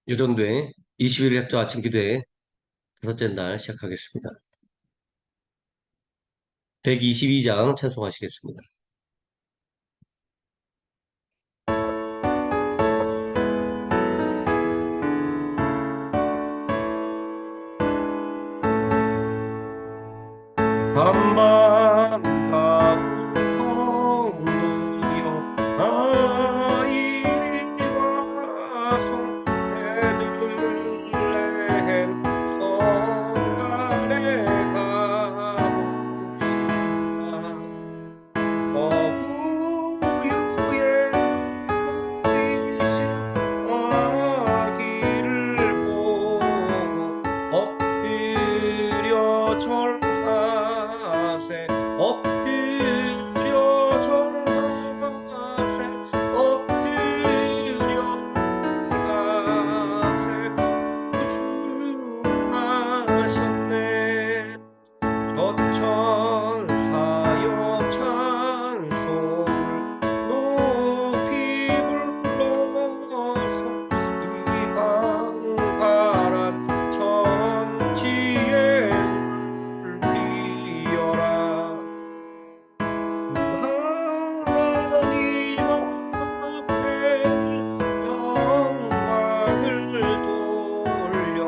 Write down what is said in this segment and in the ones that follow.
유전도의 21일 협조 아침 기도회 다섯째 날 시작하겠습니다. 122장 찬송하시겠습니다. 반반하고 성도여 이리 와서 베들레헴 성안에 가봅시다. 어부유의 보이신 아기를 보고 엎드려 절하세 엎드려 절하세 엎드려 절하세 구주하셨네. 저천사여 찬송을 높이 불러서 이방바란 천지에 울리어라. 하나님 앞에 영광을 돌려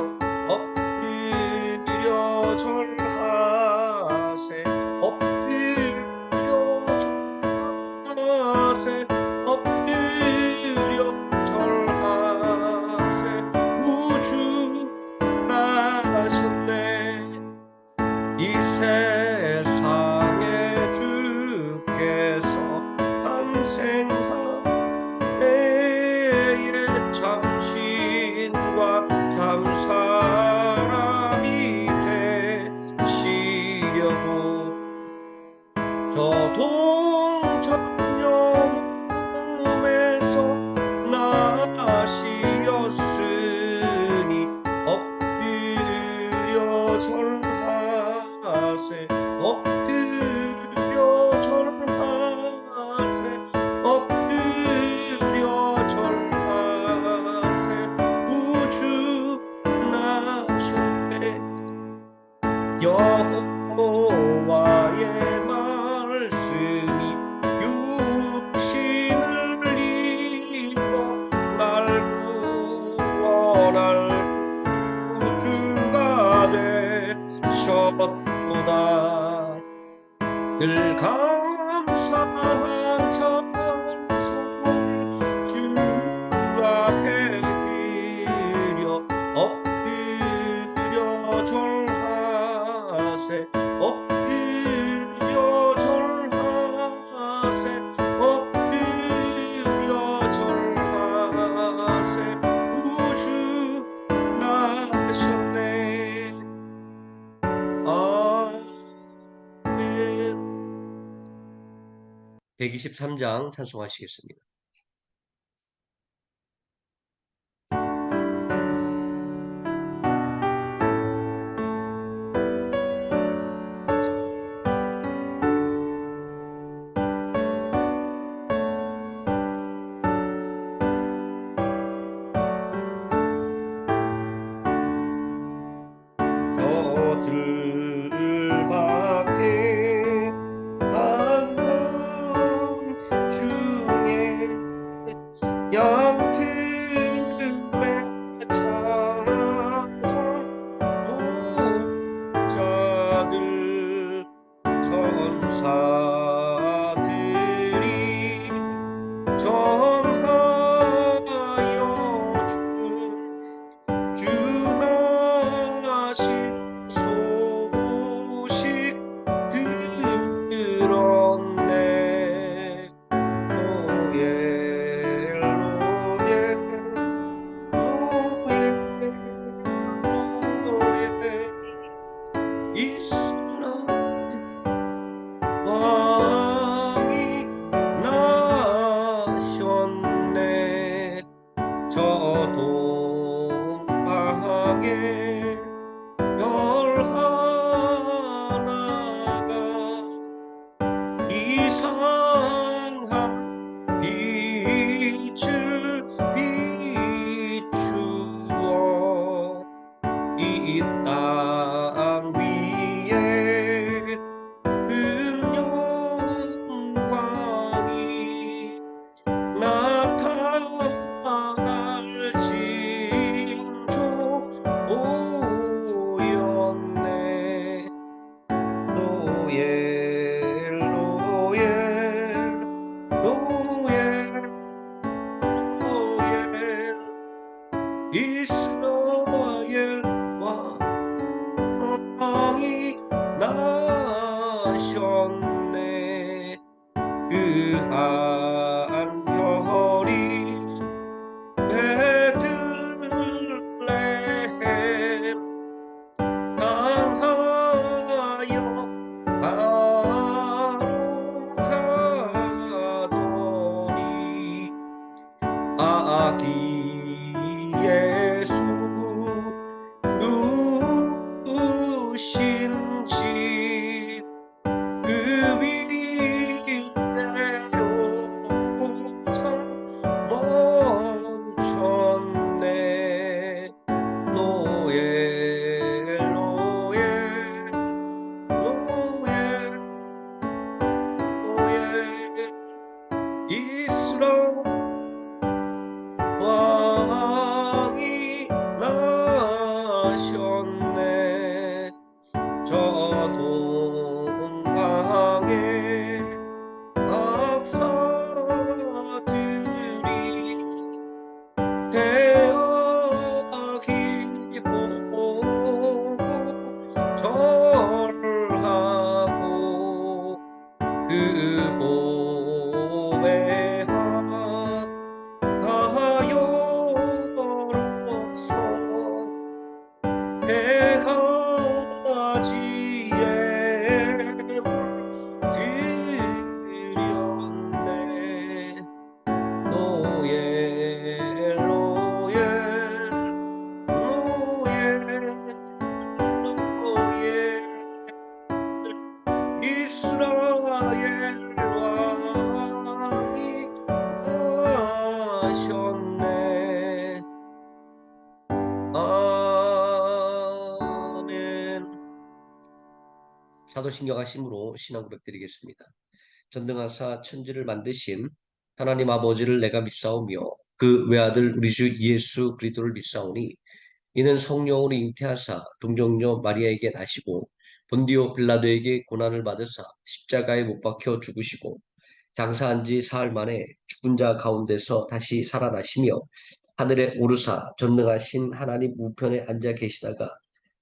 엎드려 절하세 엎드려 절하세 엎드려 절하세 우주 나셨네. 이 세상에 주께서 탄생한 때에 참신과 참사람이 되시려고 저 동천녀 몸에서 나시었으니 엎드려 절하세 엎드려 절하세 엎드려 절하세 우주 나셨네. 여호와의 말씀이 육신을 입어 날 구원할 구주가 되셨도다. 늘 감사한 찬송을 주 앞에 드려 엎드려 절하세 엎드려 절하세 엎드려 절하세 우주 나셨네. 아멘. 123장 찬송하시겠습니다. 저들밖에 한밤 중에 그 한별이 베들레헴 향하여 바로 가더니 아기 예수 누우신 집 그 위에 오청 멈췄네. 노엘 노엘 노엘 노엘 이스라엘 왕이 나셨네. 저 동방의 박사들이 대하기 보고 절하고 그 보배하 다여로서 대가지에 물들였네. 노예 노예 노예 노예 이스라엘 왕이 하셨네. 아멘. 사도신경 하심으로 신앙 고백드리겠습니다. 전능하사 천지를 만드신 하나님 아버지를 내가 믿사오며 그 외아들 우리 주 예수 그리스도를 믿사오니 이는 성령으로 잉태하사 동정녀 마리아에게 나시고 본디오 빌라도에게 고난을 받으사 십자가에 못 박혀 죽으시고 장사한 지 사흘 만에 죽은 자 가운데서 다시 살아나시며 하늘에 오르사 전능하신 하나님 우편에 앉아 계시다가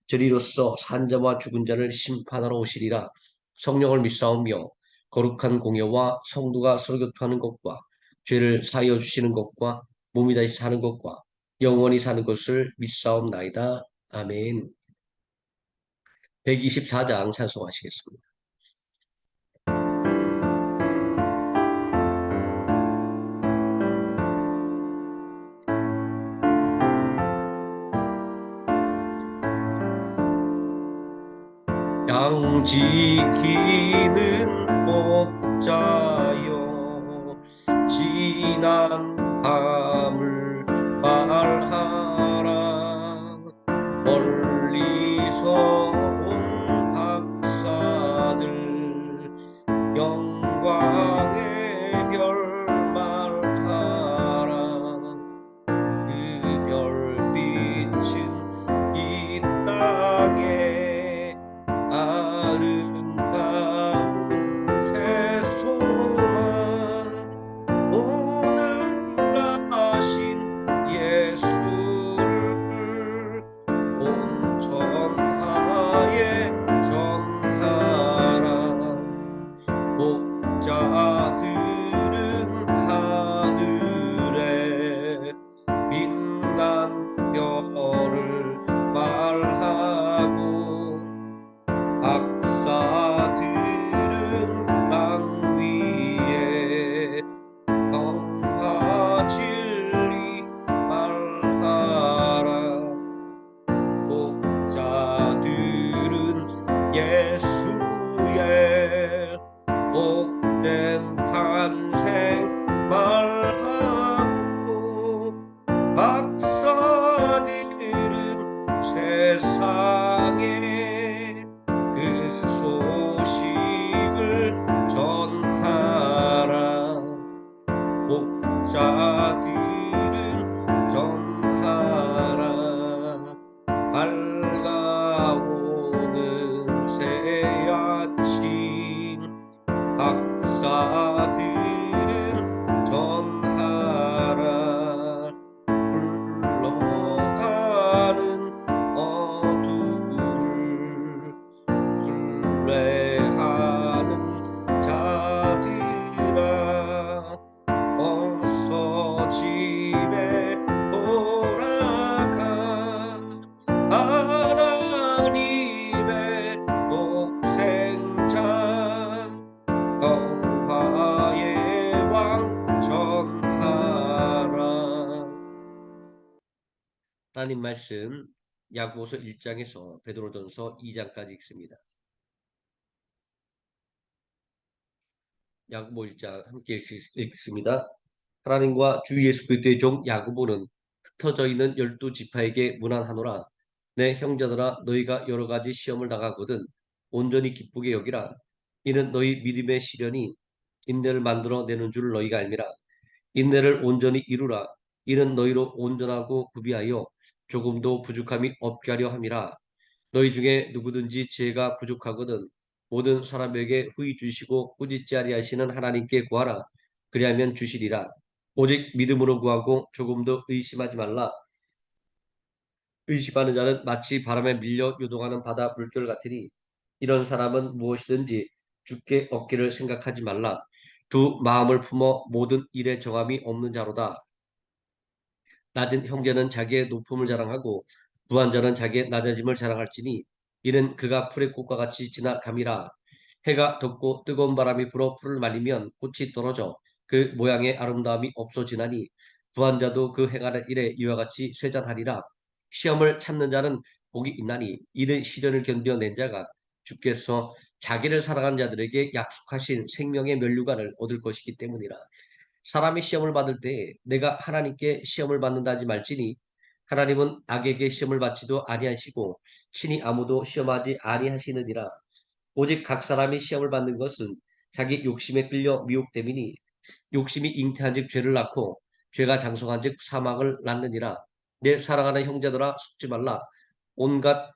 저리로서 산 자와 죽은 자를 심판하러 오시리라. 성령을 믿사오며 거룩한 공예와 성도가 서로 교통하는 것과 죄를 사하여 주시는 것과 몸이 다시 사는 것과 영원히 사는 것을 믿사옵나이다. 아멘. 124장 찬송하시겠습니다. 양 지키는 목자여 지난 밤을 말하라. 멀리서 온 박사들 영광의 별 말하라. 그 별빛은 이 땅에 아름다운 새소망 오늘 나신 예수를 온 천하에 전하라. 목자들은 하늘에 빛난 별을 말하고 박사들은 땅 위에 평화 진리 말하라. 목자들은 예수의 복된 탄생 말하고 박사들은 세상에 그 소식을 전하라. 목자들은 전하라. 밝아오는 새 아침 박사들은 전하라. 흘러가는 어둠을 순례하는 자들아 나의 왕 전하라. 하나님 말씀 야고보서 1장에서 베드로전서 2장까지 읽습니다. 야고보 1장 함께 읽습니다. 하나님과 주 예수 그리스도의 종 야고보는 흩어져 있는 12지파에게 문안하노라. 내 형제들아, 너희가 여러 가지 시험을 당하거든 온전히 기쁘게 여기라. 이는 너희 믿음의 시련이 인내를 만들어 내는 줄 너희가 알미라. 인내를 온전히 이루라. 이는 너희로 온전하고 구비하여 조금도 부족함이 없게 하려 함이라. 너희 중에 누구든지 지혜가 부족하거든 모든 사람에게 후히 주시고 꾸짖지 아니하시는 하나님께 구하라. 그리하면 주시리라. 오직 믿음으로 구하고 조금도 의심하지 말라. 의심하는 자는 마치 바람에 밀려 요동하는 바다 물결 같으니 이런 사람은 무엇이든지 주께 얻기를 생각하지 말라. 두 마음을 품어 모든 일에 정함이 없는 자로다. 낮은 형제는 자기의 높음을 자랑하고 부한 자는 자기의 낮아짐을 자랑할지니 이는 그가 풀의 꽃과 같이 지나감이라. 해가 덥고 뜨거운 바람이 불어 풀을 말리면 꽃이 떨어져 그 모양의 아름다움이 없어지나니 부한 자도 그 행하는 일에 이와 같이 쇠잔하리라. 시험을 참는 자는 복이 있나니 이는 시련을 견뎌낸 자가 주께서 자기를 사랑하는 자들에게 약속하신 생명의 면류관을 얻을 것이기 때문이라. 사람이 시험을 받을 때 내가 하나님께 시험을 받는다 하지 말지니 하나님은 악에게 시험을 받지도 아니하시고 친히 아무도 시험하지 아니하시느니라. 오직 각 사람이 시험을 받는 것은 자기 욕심에 끌려 미혹됨이니 욕심이 잉태한즉 죄를 낳고 죄가 장성한즉 사망을 낳느니라. 내 사랑하는 형제들아, 속지 말라. 온갖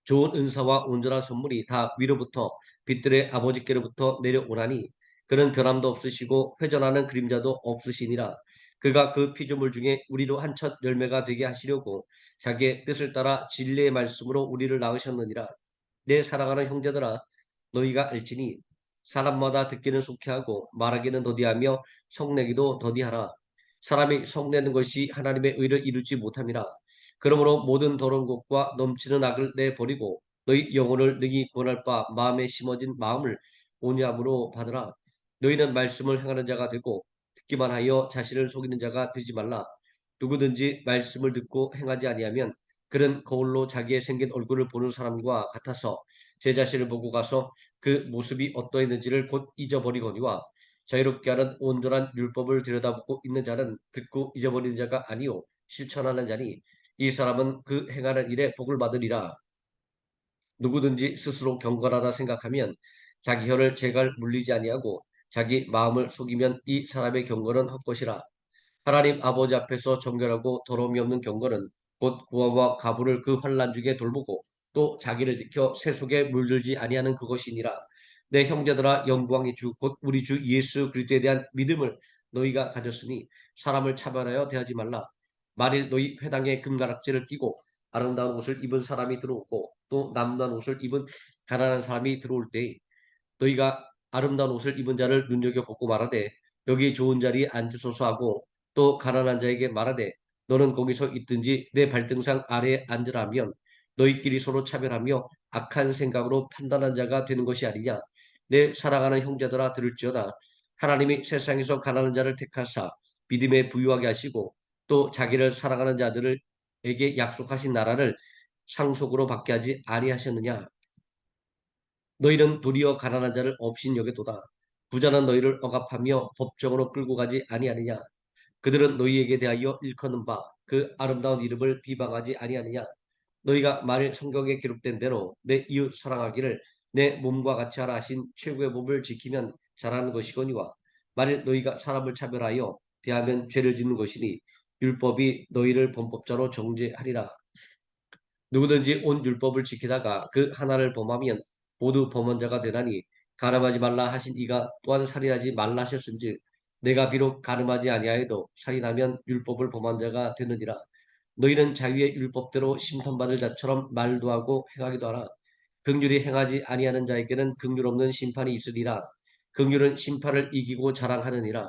좋은 은사와 온전한 선물이 다 위로부터 빛들의 아버지께로부터 내려오나니 그는 변함도 없으시고 회전하는 그림자도 없으시니라. 그가 그 피조물 중에 우리로 한 첫 열매가 되게 하시려고 자기의 뜻을 따라 진리의 말씀으로 우리를 낳으셨느니라. 내 사랑하는 형제들아, 너희가 알지니 사람마다 듣기는 속히하고 말하기는 더디하며 성내기도 더디하라. 사람이 성내는 것이 하나님의 의를 이루지 못함이라. 그러므로 모든 더러운 것과 넘치는 악을 내버리고 너희 영혼을 능히 구원할 바 마음에 심어진 마음을 온유함으로 받으라. 너희는 말씀을 행하는 자가 되고 듣기만 하여 자신을 속이는 자가 되지 말라. 누구든지 말씀을 듣고 행하지 아니하면 그는 거울로 자기의 생긴 얼굴을 보는 사람과 같아서 제 자신을 보고 가서 그 모습이 어떠했는지를 곧 잊어버리거니와 자유롭게 하는 온전한 율법을 들여다보고 있는 자는 듣고 잊어버리는 자가 아니요 실천하는 자니 이 사람은 그 행하는 일에 복을 받으리라. 누구든지 스스로 경건하다 생각하면 자기 혀를 제갈 물리지 아니하고 자기 마음을 속이면 이 사람의 경건은 헛것이라. 하나님 아버지 앞에서 정결하고 더러움이 없는 경건은 곧 구원과 가부를 그 환난 중에 돌보고 또 자기를 지켜 새 속에 물들지 아니하는 그것이니라. 내 형제들아, 영광의 주 곧 우리 주 예수 그리스도에 대한 믿음을 너희가 가졌으니 사람을 차별하여 대하지 말라. 만일 너희 회당에 금가락지를 끼고 아름다운 옷을 입은 사람이 들어오고 또 남는 옷을 입은 가난한 사람이 들어올 때 너희가 아름다운 옷을 입은 자를 눈여겨보고 말하되 여기 좋은 자리에 앉으소서 하고 또 가난한 자에게 말하되 너는 거기서 있든지 내 발등상 아래에 앉으라면 너희끼리 서로 차별하며 악한 생각으로 판단한 자가 되는 것이 아니냐. 내 사랑하는 형제들아, 들을지어다. 하나님이 세상에서 가난한 자를 택하사 믿음에 부유하게 하시고 또 자기를 사랑하는 자들에게 약속하신 나라를 상속으로 받게 하지 아니하셨느냐. 너희는 도리어 가난한 자를 없인 여겨도다. 부자는 너희를 억압하며 법정으로 끌고 가지 아니하느냐. 그들은 너희에게 대하여 일컫는 바 그 아름다운 이름을 비방하지 아니하느냐. 너희가 만일 성경에 기록된 대로 내 이웃 사랑하기를 내 몸과 같이 하라 하신 최고의 법을 지키면 잘하는 것이거니와 만일 너희가 사람을 차별하여 대하면 죄를 짓는 것이니 율법이 너희를 범법자로 정죄하리라. 누구든지 온 율법을 지키다가 그 하나를 범하면 모두 범한 자가 되나니 가늠하지 말라 하신 이가 또한 살인하지 말라 하셨은즉 내가 비록 가늠하지 아니하여도 살인하면 율법을 범한 자가 되느니라. 너희는 자유의 율법대로 심판받을 자처럼 말도 하고 행하기도 하라. 긍휼이 행하지 아니하는 자에게는 긍휼 없는 심판이 있으리라. 긍휼은 심판을 이기고 자랑하느니라.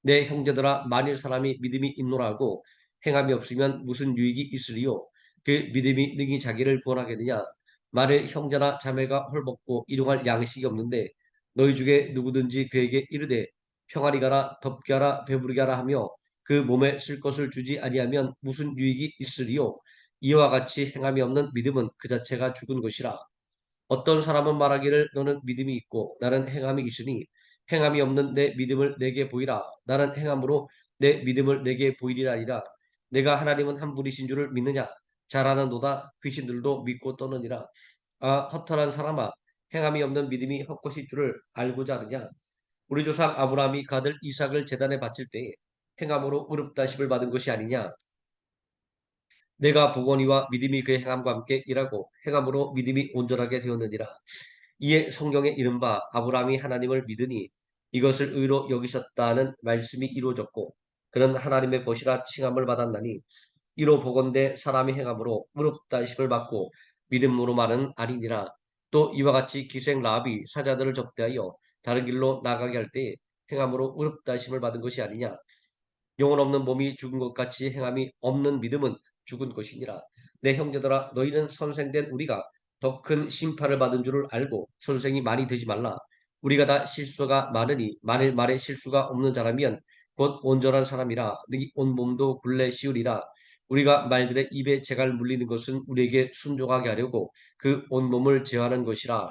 내 형제들아, 만일 사람이 믿음이 있노라 하고 행함이 없으면 무슨 유익이 있으리요. 그 믿음이 능히 자기를 구원하겠느냐. 만일 형제나 자매가 헐벗고 일용할 양식이 없는데 너희 중에 누구든지 그에게 이르되 평안히 가라 덥게 하라 배부르게 하라 하며 그 몸에 쓸 것을 주지 아니하면 무슨 유익이 있으리요. 이와 같이 행함이 없는 믿음은 그 자체가 죽은 것이라. 어떤 사람은 말하기를 너는 믿음이 있고 나는 행함이 있으니 행함이 없는 내 믿음을 내게 보이라. 나는 행함으로 내 믿음을 내게 보이리라 아니라. 내가 하나님은 한 분이신 줄을 믿느냐. 잘 아는도다 귀신들도 믿고 떠느니라. 아 허탈한 사람아, 행함이 없는 믿음이 헛것일 줄을 알고자 하느냐. 우리 조상 아브라함이 그 아들 이삭을 제단에 바칠 때에 행함으로 의롭다심을 받은 것이 아니냐. 내가 보거니와 믿음이 그의 행함과 함께 일하고 행함으로 믿음이 온전하게 되었느니라. 이에 성경에 이른바 아브라함이 하나님을 믿으니 이것을 의로 여기셨다는 말씀이 이루어졌고 그는 하나님의 것이라 칭함을 받았나니 이로 보건대 사람이 행함으로 의롭다 하심을 받고 믿음으로 말은 아니니라. 또 이와 같이 기생 라합이 사자들을 접대하여 다른 길로 나가게 할 때 행함으로 의롭다 하심을 받은 것이 아니냐. 영혼 없는 몸이 죽은 것 같이 행함이 없는 믿음은 죽은 것이니라. 내 형제들아 너희는 선생된 우리가 더 큰 심판을 받은 줄을 알고 선생이 많이 되지 말라. 우리가 다 실수가 많으니 만일 말에 실수가 없는 사람이면 곧 온전한 사람이라 네 온 몸도 굴레 씌우리라. 우리가 말들의 입에 재갈 물리는 것은 우리에게 순종하게 하려고 그 온 몸을 제어하는 것이라.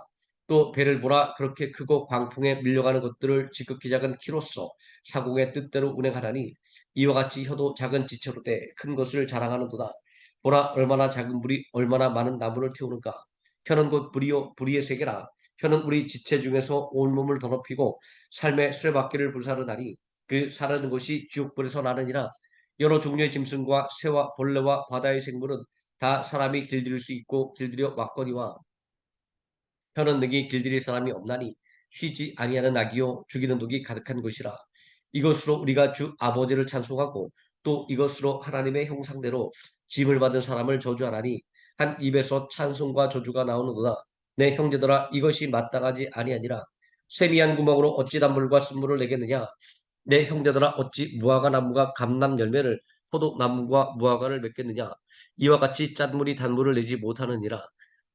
또 배를 보라 그렇게 크고 광풍에 밀려가는 것들을 지극히 작은 키로서 사공의 뜻대로 운행하나니 이와 같이 혀도 작은 지체로 돼 큰 것을 자랑하는도다. 보라 얼마나 작은 불이 얼마나 많은 나무를 태우는가. 혀는 곧 불이요 불의의 세계라. 혀는 우리 지체 중에서 온몸을 더럽히고 삶의 쇠바퀴를 불사르나니 그 사르는 것이 지옥불에서 나느니라. 여러 종류의 짐승과 새와 벌레와 바다의 생물은 다 사람이 길들일 수 있고 길들여 왔거니와 혀는 능히 길들일 사람이 없나니 쉬지 아니하는 낙이요 죽이는 독이 가득한 것이라. 이것으로 우리가 주 아버지를 찬송하고 또 이것으로 하나님의 형상대로 짐을 받은 사람을 저주하나니 한 입에서 찬송과 저주가 나오는도다. 내 형제들아 이것이 마땅하지 아니하니라. 세미한 구멍으로 어찌 단물과 쓴물을 내겠느냐. 내 형제들아 어찌 무화과 나무가 감람 열매를 포도나무가 무화과를 맺겠느냐. 이와 같이 짠물이 단물을 내지 못하느니라.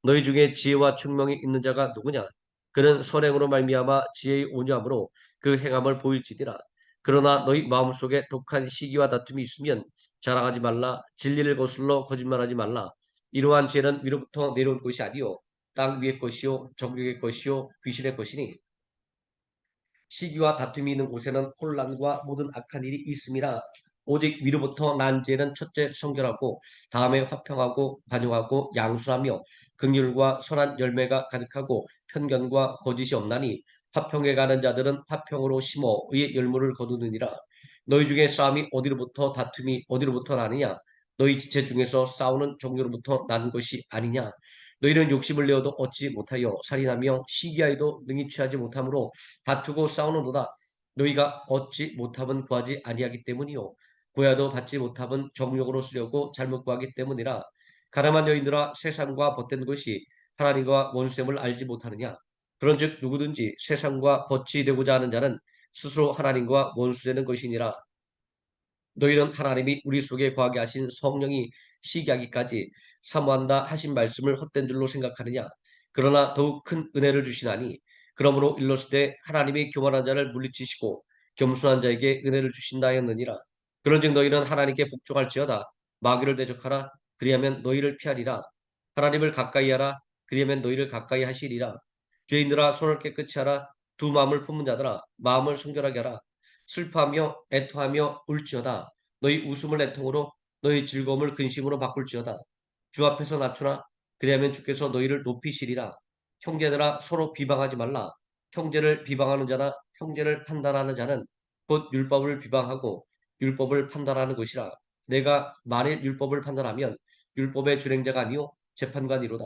너희 중에 지혜와 총명이 있는 자가 누구냐. 그는 선행으로 말미암아 지혜의 온유함으로 그 행함을 보일지니라. 그러나 너희 마음속에 독한 시기와 다툼이 있으면 자랑하지 말라. 진리를 거슬러 거짓말하지 말라. 이러한 지혜는 위로부터 내려온 것이 아니요 땅 위의 것이요 정욕의 것이요 귀신의 것이니 시기와 다툼이 있는 곳에는 혼란과 모든 악한 일이 있음이라. 오직 위로부터 난 지혜는 첫째 성결하고 다음에 화평하고 관용하고 양수하며 긍휼과 선한 열매가 가득하고 편견과 거짓이 없나니 화평에 가는 자들은 화평으로 심어 의의 열매를 거두느니라. 너희 중에 싸움이 어디로부터 다툼이 어디로부터 나느냐. 너희 지체 중에서 싸우는 종류로부터 난 것이 아니냐. 너희는 욕심을 내어도 얻지 못하여 살인하며 시기하여도 능히 취하지 못하므로 다투고 싸우는도다. 너희가 얻지 못함은 구하지 아니하기 때문이요 구해도 받지 못함은 정욕으로 쓰려고 잘못 구하기 때문이라. 가늠한 여인들아 세상과 벗된 것이 하나님과 원수됨을 알지 못하느냐. 그런즉 누구든지 세상과 벗이 되고자 하는 자는 스스로 하나님과 원수되는 것이니라. 너희는 하나님이 우리 속에 거하게 하신 성령이 시기하기까지 사모한다 하신 말씀을 헛된 줄로 생각하느냐. 그러나 더욱 큰 은혜를 주시나니 그러므로 일렀을 때 하나님이 교만한 자를 물리치시고 겸손한 자에게 은혜를 주신다 하였느니라. 그런즉 너희는 하나님께 복종할지어다. 마귀를 대적하라. 그리하면 너희를 피하리라. 하나님을 가까이 하라. 그리하면 너희를 가까이 하시리라. 죄인들아 손을 깨끗이 하라. 두 마음을 품은 자들아 마음을 순결하게 하라. 슬퍼하며 애토하며 울지어다. 너희 웃음을 애통으로 너희 즐거움을 근심으로 바꿀지어다. 주 앞에서 낮추나 그리하면 주께서 너희를 높이시리라. 형제들아 서로 비방하지 말라. 형제를 비방하는 자나 형제를 판단하는 자는 곧 율법을 비방하고 율법을 판단하는 것이라. 내가 만일 율법을 판단하면 율법의 준행자가 아니요 재판관이로다.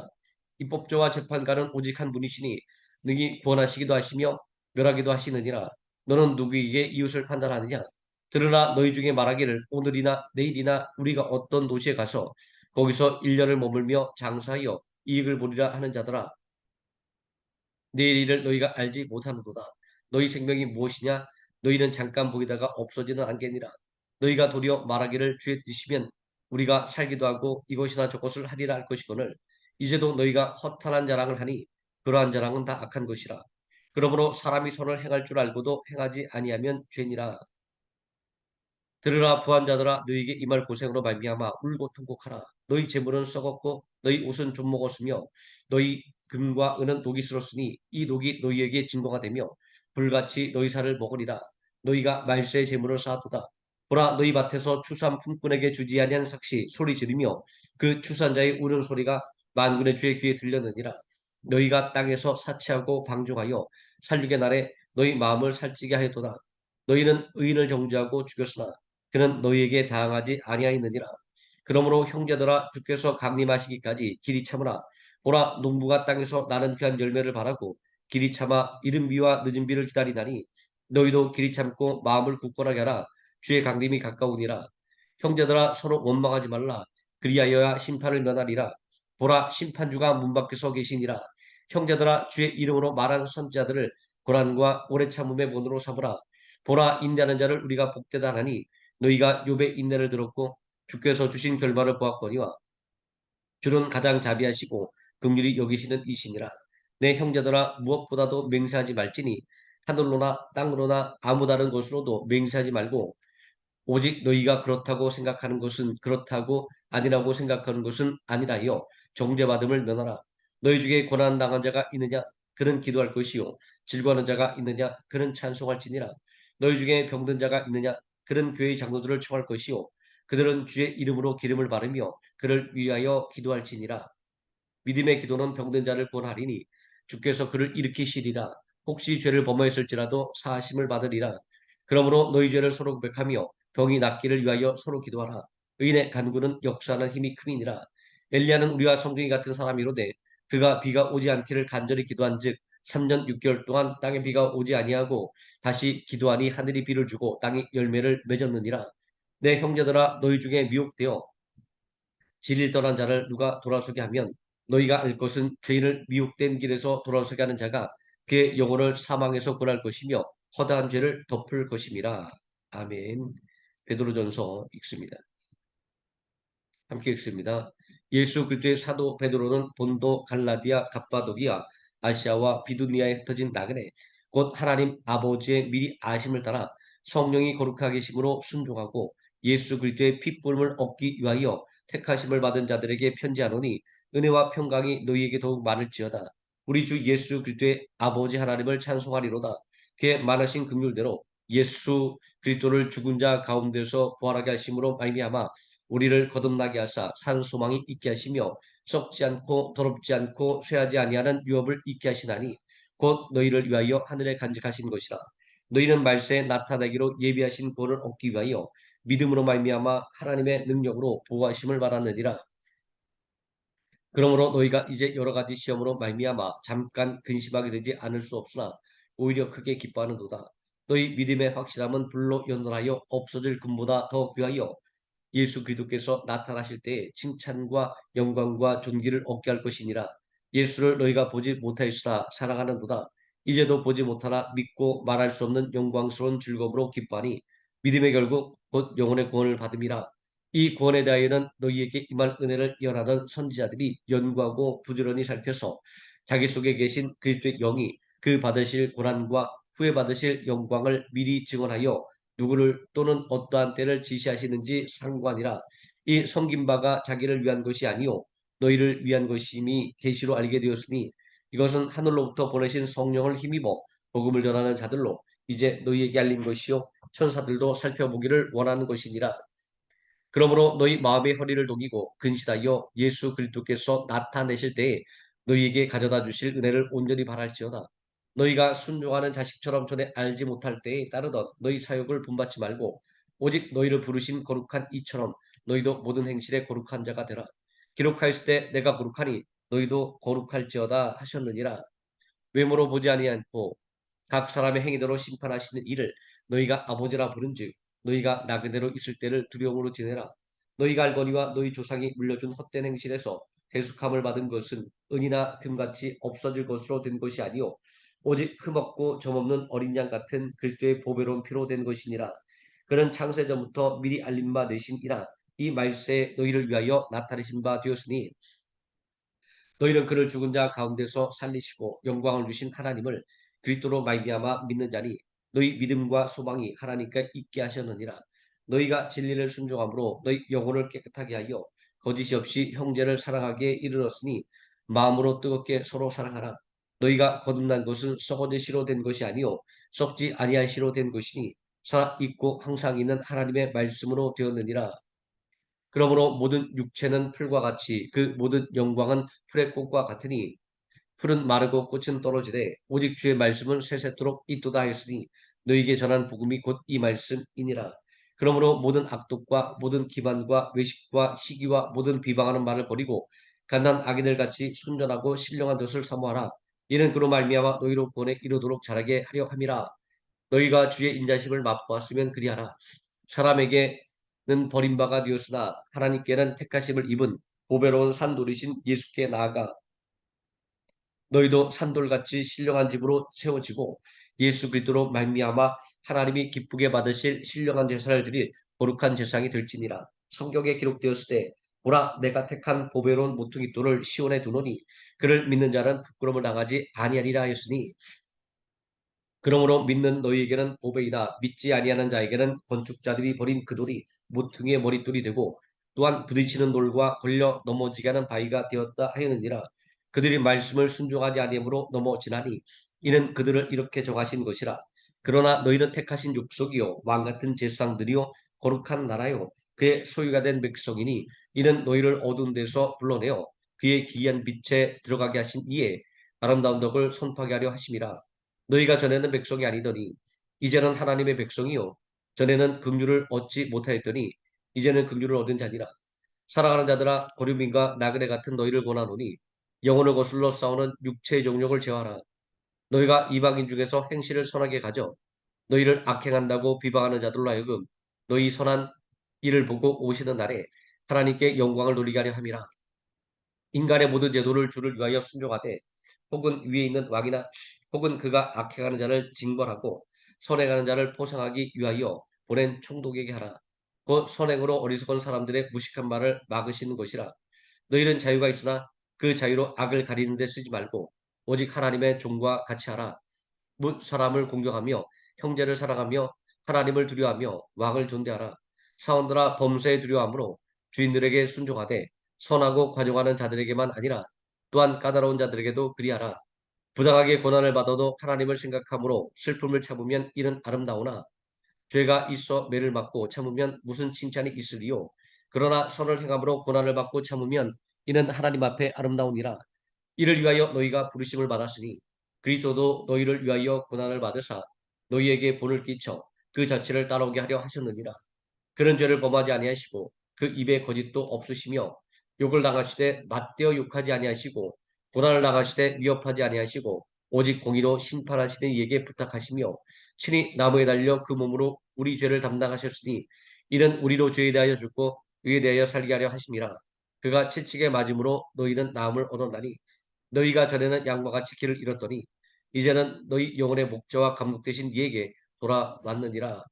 입법자와 재판관은 오직 한 분이시니 능히 구원하시기도 하시며 멸하기도 하시느니라. 너는 누구에게 이웃을 판단하느냐? 들으나 너희 중에 말하기를 오늘이나 내일이나 우리가 어떤 도시에 가서 거기서 1년을 머물며 장사하여 이익을 보리라 하는 자들아. 내일 일을 너희가 알지 못하는도다. 너희 생명이 무엇이냐? 너희는 잠깐 보이다가 없어지는 안개니라. 너희가 도리어 말하기를 주의 뜻이면 우리가 살기도 하고 이것이나 저것을 하리라 할 것이거늘 이제도 너희가 허탄한 자랑을 하니 그러한 자랑은 다 악한 것이라. 그러므로 사람이 선을 행할 줄 알고도 행하지 아니하면 죄니라. 들으라 부한 자들아 너희에게 임할 고생으로 말미암아 울고 통곡하라. 너희 재물은 썩었고 너희 옷은 좀 먹었으며 너희 금과 은은 녹이 슬었으니 이 녹이 너희에게 증거가 되며 불같이 너희 살을 먹으리라. 너희가 말세의 재물을 쌓았도다. 보라 너희 밭에서 추수한 품꾼에게 주지 아니한 삭시 소리 지르며 그 추수한 자의 우는 소리가 만군의 주의 귀에 들렸느니라. 너희가 땅에서 사치하고 방종하여 살육의 날에 너희 마음을 살찌게 하였도다. 너희는 의인을 정죄하고 죽였으나 그는 너희에게 당하지 아니하였느니라. 그러므로 형제들아 주께서 강림하시기까지 길이 참으라. 보라 농부가 땅에서 나는 귀한 열매를 바라고 길이 참아 이른 비와 늦은 비를 기다리나니 너희도 길이 참고 마음을 굳건하게 하라. 주의 강림이 가까우니라. 형제들아 서로 원망하지 말라. 그리하여야 심판을 면하리라. 보라 심판주가 문 밖에 서 계시니라. 형제들아 주의 이름으로 말하는 선지자들을 고난과 오래 참음의 본으로 삼으라. 보라 인내하는 자를 우리가 복되다 하나니 너희가 욥의 인내를 들었고 주께서 주신 결말을 보았거니와 주는 가장 자비하시고 긍휼히 여기시는 이시니라. 내 형제들아 무엇보다도 맹세하지 말지니 하늘로나 땅으로나 아무 다른 곳으로도 맹세하지 말고 오직 너희가 그렇다고 생각하는 것은 그렇다고 아니라고 생각하는 것은 아니라요. 정죄받음을 면하라. 너희 중에 고난당한 자가 있느냐? 그는 기도할 것이요. 질거하는 자가 있느냐? 그는 찬송할지니라. 너희 중에 병든 자가 있느냐? 그는 교회의 장로들을 청할 것이요. 그들은 주의 이름으로 기름을 바르며 그를 위하여 기도할지니라. 믿음의 기도는 병든 자를 구원하리니 주께서 그를 일으키시리라. 혹시 죄를 범하였을지라도 사하심을 받으리라. 그러므로 너희 죄를 서로 고백하며 병이 낫기를 위하여 서로 기도하라. 의인의 간구는 역사하는 힘이 큼이니라. 엘리야는 우리와 성경이 같은 사람이로되 그가 비가 오지 않기를 간절히 기도한즉 3년 6개월 동안 땅에 비가 오지 아니하고 다시 기도하니 하늘이 비를 주고 땅이 열매를 맺었느니라. 내 형제들아 너희 중에 미혹되어 진리를 떠난 자를 누가 돌아서게 하면 너희가 알 것은 죄인을 미혹된 길에서 돌아서게 하는 자가 그의 영혼을 사망에서 구할 것이며 허다한 죄를 덮을 것임이라. 아멘. 베드로전서 읽습니다. 함께 읽습니다. 예수 그리스도의 사도 베드로는 본도, 갈라디아, 갑바도기아, 아시아와 비두니아에 흩어진 나그네 곧 하나님 아버지의 미리 아심을 따라 성령이 거룩하게 심으로 순종하고 예수 그리스도의 핏부름을 얻기 위하여 택하심을 받은 자들에게 편지하노니 은혜와 평강이 너희에게 더욱 많을지어다. 우리 주 예수 그리스도의 아버지 하나님을 찬송하리로다. 그의 많으신 긍휼대로 예수 그리스도를 죽은 자 가운데서 부활하게 하심으로 말미암아 우리를 거듭나게 하사 산 소망이 있게 하시며 썩지 않고 더럽지 않고 쇠하지 아니하는 유업을 있게 하시나니 곧 너희를 위하여 하늘에 간직하신 것이라. 너희는 말세에 나타나기로 예비하신 구원을 얻기 위하여 믿음으로 말미암아 하나님의 능력으로 보호하심을 받았느니라. 그러므로 너희가 이제 여러 가지 시험으로 말미암아 잠깐 근심하게 되지 않을 수 없으나 오히려 크게 기뻐하는도다. 너희 믿음의 확실함은 불로 연단하여 없어질 금보다 더 귀하여 예수 그리스도께서 나타나실 때에 칭찬과 영광과 존귀를 얻게 할 것이니라. 예수를 너희가 보지 못하였으나 사랑하는도다. 이제도 보지 못하나 믿고 말할 수 없는 영광스러운 즐거움으로 기뻐하니 믿음의 결국 곧 영혼의 구원을 받음이라. 이 구원에 대하여는 너희에게 임할 은혜를 예언하던 선지자들이 연구하고 부지런히 살펴서 자기 속에 계신 그리스도의 영이 그 받으실 고난과 후에 받으실 영광을 미리 증언하여 누구를 또는 어떠한 때를 지시하시는지 상관이라. 이 섬긴 바가 자기를 위한 것이 아니요 너희를 위한 것임이 계시로 알게 되었으니 이것은 하늘로부터 보내신 성령을 힘입어 복음을 전하는 자들로 이제 너희에게 알린 것이요 천사들도 살펴보기를 원하는 것이니라. 그러므로 너희 마음의 허리를 독이고 근실하여 예수 그리스도께서 나타내실 때에 너희에게 가져다 주실 은혜를 온전히 바랄지어다. 너희가 순종하는 자식처럼 전에 알지 못할 때에 따르던 너희 사역을 본받지 말고 오직 너희를 부르신 거룩한 이처럼 너희도 모든 행실에 거룩한 자가 되라. 기록하였을 때 내가 거룩하니 너희도 거룩할지어다 하셨느니라. 외모로 보지 아니하고 각 사람의 행위대로 심판하시는 이를 너희가 아버지라 부른즉 너희가 나그네로 있을 때를 두려움으로 지내라. 너희가 알거니와 너희 조상이 물려준 헛된 행실에서 대속함을 받은 것은 은이나 금같이 없어질 것으로 된 것이 아니요 오직 흠없고 점없는 어린 양 같은 그리스도의 보배로운 피로 된 것이니라. 그는 창세전부터 미리 알린 바 되심이라. 이 말세에 너희를 위하여 나타내신 바 되었으니 너희는 그를 죽은 자 가운데서 살리시고 영광을 주신 하나님을 그리스도로 말미암아 믿는 자니 너희 믿음과 소망이 하나님께 있게 하셨느니라. 너희가 진리를 순종함으로 너희 영혼을 깨끗하게 하여 거짓이 없이 형제를 사랑하기에 이르렀으니 마음으로 뜨겁게 서로 사랑하라. 너희가 거듭난 것은 썩어질 씨로 된 것이 아니요 썩지 아니할 씨로 된 것이니 살아 있고 항상 있는 하나님의 말씀으로 되었느니라. 그러므로 모든 육체는 풀과 같이 그 모든 영광은 풀의 꽃과 같으니 풀은 마르고 꽃은 떨어지되 오직 주의 말씀은 세세토록 있도다 했으니 너희에게 전한 복음이 곧 이 말씀이니라. 그러므로 모든 악독과 모든 기만과 외식과 시기와 모든 비방하는 말을 버리고 갓난 아기들 같이 순전하고 신령한 것을 사모하라. 이는 그로 말미암아 너희로 구원에 이르도록 자라게 하려 함이라. 너희가 주의 인자심을 맛보았으면 그리하라. 사람에게는 버림바가 되었으나 하나님께는 택하심을 입은 보배로운 산돌이신 예수께 나아가 너희도 산돌같이 신령한 집으로 세워지고 예수 그리스도로 말미암아 하나님이 기쁘게 받으실 신령한 제사를 드릴 거룩한 제사장이 될지니라. 성경에 기록되었을 때 보라 내가 택한 보배로운 모퉁이 돌을 시온에 두노니 그를 믿는 자는 부끄러움을 당하지 아니하리라 하였으니 그러므로 믿는 너희에게는 보배이나 믿지 아니하는 자에게는 건축자들이 버린 그 돌이 모퉁이의 머릿돌이 되고 또한 부딪히는 돌과 걸려 넘어지게 하는 바위가 되었다 하였느니라. 그들이 말씀을 순종하지 아니하므로 넘어지나니 이는 그들을 이렇게 정하신 것이라. 그러나 너희는 택하신 족속이요 왕같은 제사장들이요 거룩한 나라요 그의 소유가 된 백성이니 이는 너희를 어두운 데서 불러내어 그의 기이한 빛에 들어가게 하신 이에 아름다운 덕을 선포하게 하려 하심이라. 너희가 전에는 백성이 아니더니 이제는 하나님의 백성이요 전에는 긍휼을 얻지 못하였더니 이제는 긍휼을 얻은 자니라. 사랑하는 자들아 고름인과 나그네 같은 너희를 권하노니 영혼을 거슬러 싸우는 육체의 정욕을 제어하라. 너희가 이방인 중에서 행실을 선하게 가져 너희를 악행한다고 비방하는 자들로 하여금 너희 선한 일을 보고 오시는 날에 하나님께 영광을 돌리게 하려 함이라. 인간의 모든 제도를 주를 위하여 순종하되 혹은 위에 있는 왕이나 혹은 그가 악행하는 자를 징벌하고 선행하는 자를 포상하기 위하여 보낸 총독에게 하라. 곧 선행으로 어리석은 사람들의 무식한 말을 막으시는 것이라. 너희는 자유가 있으나 그 자유로 악을 가리는 데 쓰지 말고 오직 하나님의 종과 같이 하라. 묻 사람을 공경하며 형제를 사랑하며 하나님을 두려워하며 왕을 존대하라. 사원들아 범사에 두려워함으로 주인들에게 순종하되 선하고 과종하는 자들에게만 아니라 또한 까다로운 자들에게도 그리하라. 부당하게 고난을 받아도 하나님을 생각함으로 슬픔을 참으면 이는 아름다우나 죄가 있어 매를 맞고 참으면 무슨 칭찬이 있으리요. 그러나 선을 행함으로 고난을 받고 참으면 이는 하나님 앞에 아름다우니라. 이를 위하여 너희가 부르심을 받았으니 그리스도도 너희를 위하여 고난을 받으사 너희에게 본을 끼쳐 그 자체를 따라오게 하려 하셨느니라. 그런 죄를 범하지 아니하시고 그 입에 거짓도 없으시며 욕을 당하시되 맞대어 욕하지 아니하시고 고난을 당하시되 위협하지 아니하시고 오직 공의로 심판하시는 이에게 부탁하시며 친히 나무에 달려 그 몸으로 우리 죄를 담당하셨으니 이는 우리로 죄에 대하여 죽고 의에 대하여 살게 하려 하심이라. 그가 채찍에 맞음으로 너희는 나음을 얻었나니 너희가 전에는 양과 같이 길을 잃었더니 이제는 너희 영혼의 목자와 감독 되신 이에게 돌아왔느니라.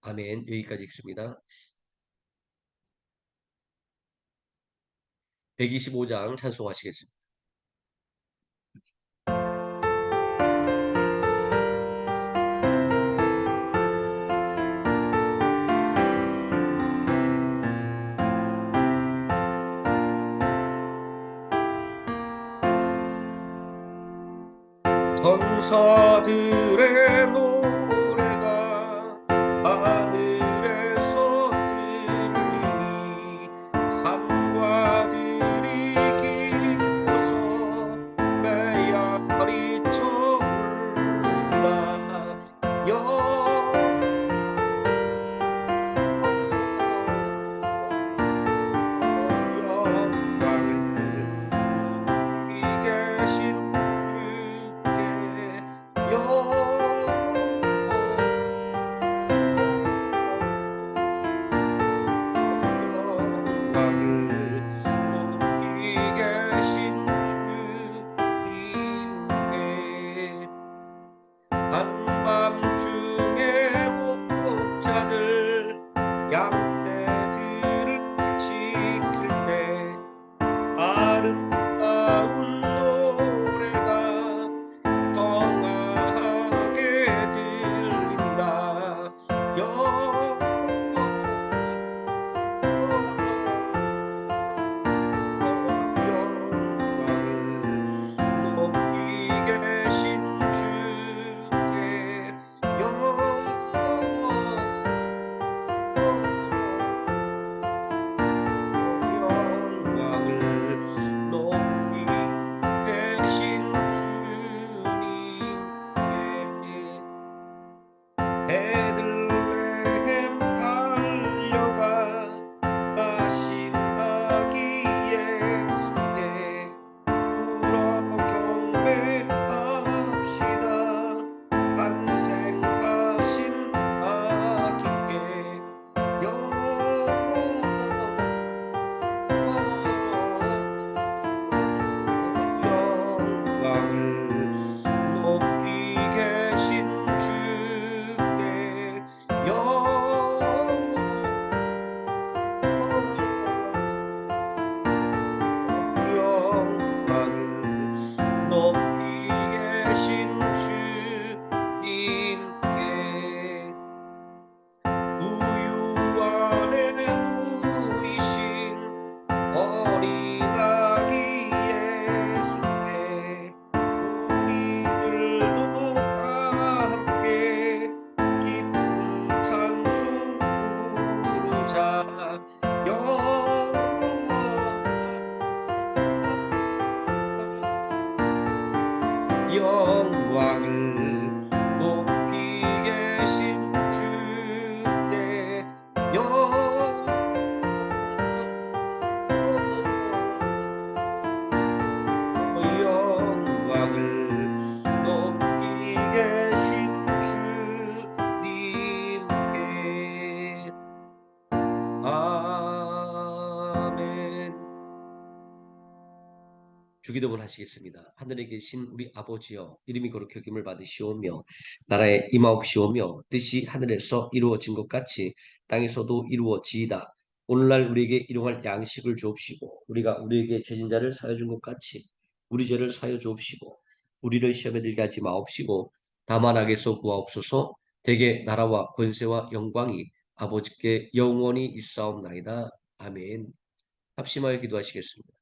아멘. 여기까지 읽습니다. 125장 찬송하시겠습니다. 천사들의 노래가 하늘에서 들리니 산과 들이 기뻐서 메아리쳐 울리라. 영광을 우리 계신 주께 높이 계신 주께 영광을 높이 계신 주님께 베들레헴 달려가 하신 아기 예수께 울어 경배합시다. 탄생하신 아기께 영광을 높이 계신 주께 영광을 높이 계신 주님께 우유 안에 누이신 어린 아기 예수께 우리들도 함께 기쁜 찬송 부르자. 영광을 높이 계신 주께 영광을 높이 계신 주님께 아멘. 주기도문 하시겠습니다. 하늘에 계신 우리 아버지여, 이름이 거룩히 여김을 받으시오며 나라에 임하옵시오며 뜻이 하늘에서 이루어진 것 같이 땅에서도 이루어지이다. 오늘날 우리에게 일용할 양식을 주옵시고 우리가 우리에게 죄진 자를 사여 준 것 같이 우리 죄를 사여 주옵시고 우리를 시험에 들게 하지 마옵시고 다만 악에서 구하옵소서. 대개 나라와 권세와 영광이 아버지께 영원히 있사옵나이다. 아멘. 합심하여 기도하시겠습니다.